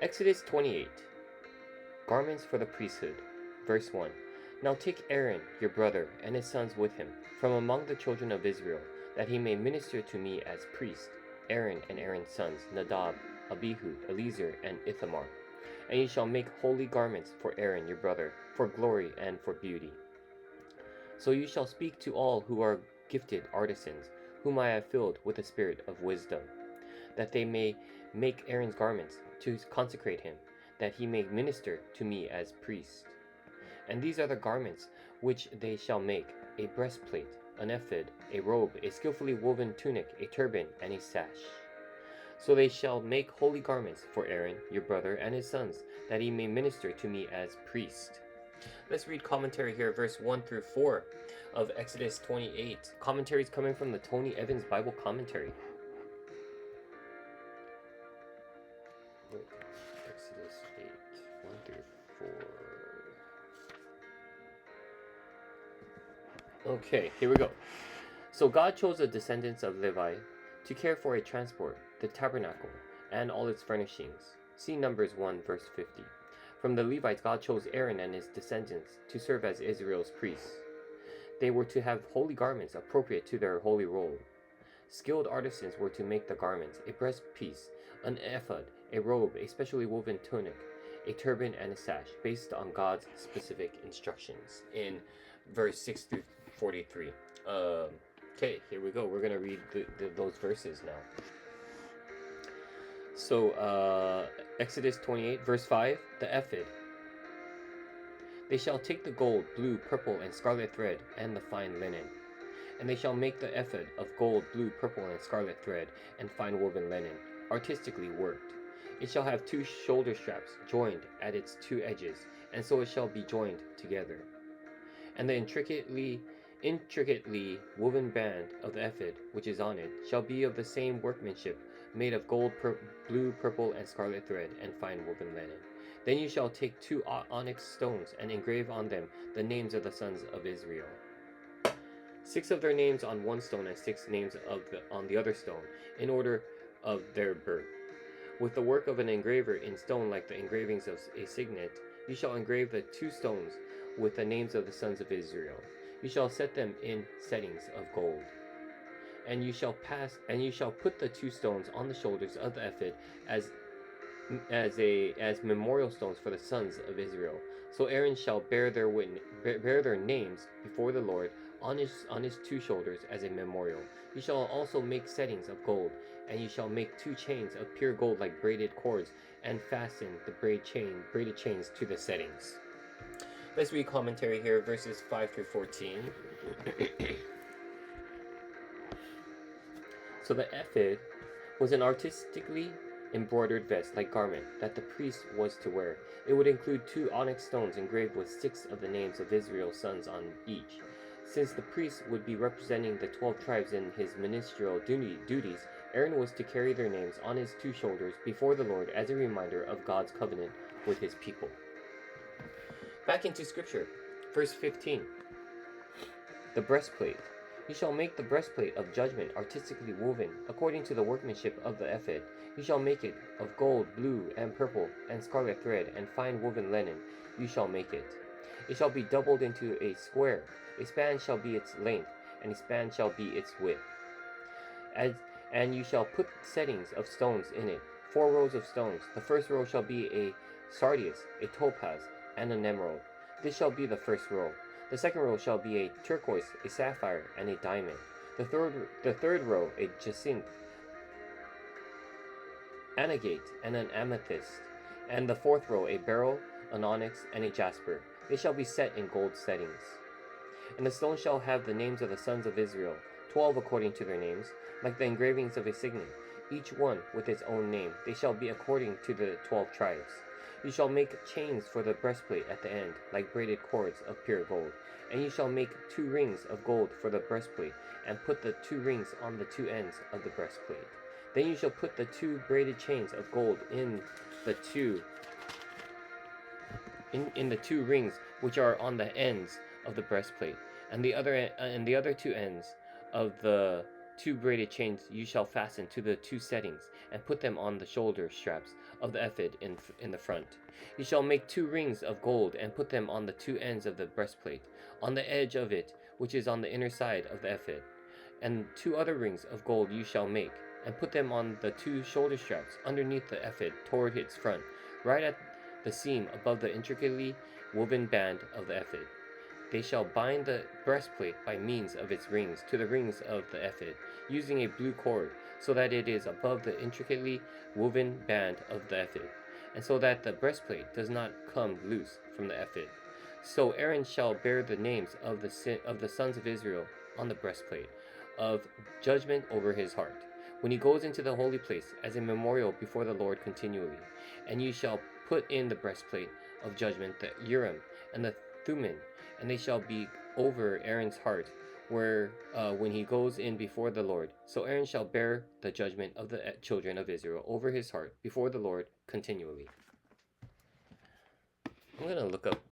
Exodus 28. Garments for the priesthood. Verse 1. Now take Aaron, your brother, and his sons with him, from among the children of Israel, that he may minister to me as priest, Aaron and Aaron's sons, Nadab, Abihu, Eleazar, and Ithamar. And you shall make holy garments for Aaron your brother, for glory and for beauty. So you shall speak to all who are gifted artisans, whom I have filled with the spirit of wisdom, that they may make Aaron's garments to consecrate him, that he may minister to me as priest. And these are the garments which they shall make: a breastplate, an ephod, a robe, a skillfully woven tunic, a turban, and a sash. So they shall make holy garments for Aaron, your brother, and his sons, that he may minister to me as priest. Let's read commentary here, verse 1 through 4 of Exodus 28. Commentaries coming from the Tony Evans Bible Commentary. Exodus 8, 1 through 4. Okay, here we go. So God chose the descendants of Levi to care for a transport, the tabernacle, and all its furnishings. See Numbers 1, verse 50. From the Levites, God chose Aaron and his descendants to serve as Israel's priests. They were to have holy garments appropriate to their holy role. Skilled artisans were to make the garments: a breastpiece, an ephod, a robe, a specially woven tunic, a turban, and a sash, based on God's specific instructions in verse 6 through 43. Okay, here we go. We're going to read those verses now. So, Exodus 28, verse 5, the ephod. They shall take the gold, blue, purple, and scarlet thread, and the fine linen. And they shall make the ephod of gold, blue, purple, and scarlet thread, and fine woven linen, artistically worked. It shall have 2 shoulder straps joined at its 2 edges, and so it shall be joined together. And the intricately woven band of the ephod which is on it shall be of the same workmanship, made of gold, blue, purple, and scarlet thread, and fine woven linen. Then you shall take 2 onyx stones and engrave on them the names of the sons of Israel, 6 of their names on one stone and 6 names on the other stone, in order of their birth. With the work of an engraver in stone, like the engravings of a signet, you shall engrave the 2 stones with the names of the sons of Israel. You shall set them in settings of gold. And you shall put the 2 stones on the shoulders of the ephod as memorial stones for the sons of Israel. So Aaron shall bear their names before the Lord on his 2 shoulders as a memorial. You shall also make settings of gold, and you shall make 2 chains of pure gold like braided cords, and fasten the braided chains to the settings. Let's read commentary here, verses 5 through 14. So the ephod was an artistically embroidered vest-like garment that the priest was to wear. It would include 2 onyx stones engraved with 6 of the names of Israel's sons on each. Since the priest would be representing the 12 tribes in his ministerial duties, Aaron was to carry their names on his 2 shoulders before the Lord as a reminder of God's covenant with his people. Back into scripture, verse 15. The breastplate. You shall make the breastplate of judgment artistically woven, according to the workmanship of the ephod. You shall make it of gold, blue, and purple, and scarlet thread, and fine woven linen. You shall make it. It shall be doubled into a square. A span shall be its length, and a span shall be its width. And you shall put settings of stones in it, 4 rows of stones. The first row shall be a sardius, a topaz, and an emerald. This shall be the first row. The second row shall be a turquoise, a sapphire, and a diamond. The third row a jacinth, an agate, and an amethyst. And the 4th row a beryl, an onyx, and a jasper. They shall be set in gold settings. And the stone shall have the names of the sons of Israel, 12 according to their names, like the engravings of a signet, each one with its own name. They shall be according to the 12 tribes. You shall make chains for the breastplate at the end, like braided cords of pure gold. And you shall make 2 rings of gold for the breastplate, and put the 2 rings on the 2 ends of the breastplate. Then you shall put the 2 braided chains of gold in the 2 rings which are on the ends of the breastplate, and the other 2 ends of the 2 braided chains you shall fasten to the 2 settings, and put them on the shoulder straps of the ephod in the front. You shall make 2 rings of gold and put them on the 2 ends of the breastplate, on the edge of it, which is on the inner side of the ephod. And 2 other rings of gold you shall make, and put them on the 2 shoulder straps underneath the ephod toward its front, right at the seam above the intricately woven band of the ephod. They shall bind the breastplate by means of its rings to the rings of the ephod, using a blue cord, so that it is above the intricately woven band of the ephod, and so that the breastplate does not come loose from the ephod. So Aaron shall bear the names of the sons of Israel on the breastplate of judgment over his heart, when he goes into the holy place as a memorial before the Lord continually. And you shall put in the breastplate of judgment the Urim and the Thummim, and they shall be over Aaron's heart, when he goes in before the Lord. So Aaron shall bear the judgment of the children of Israel over his heart before the Lord continually. I'm gonna look up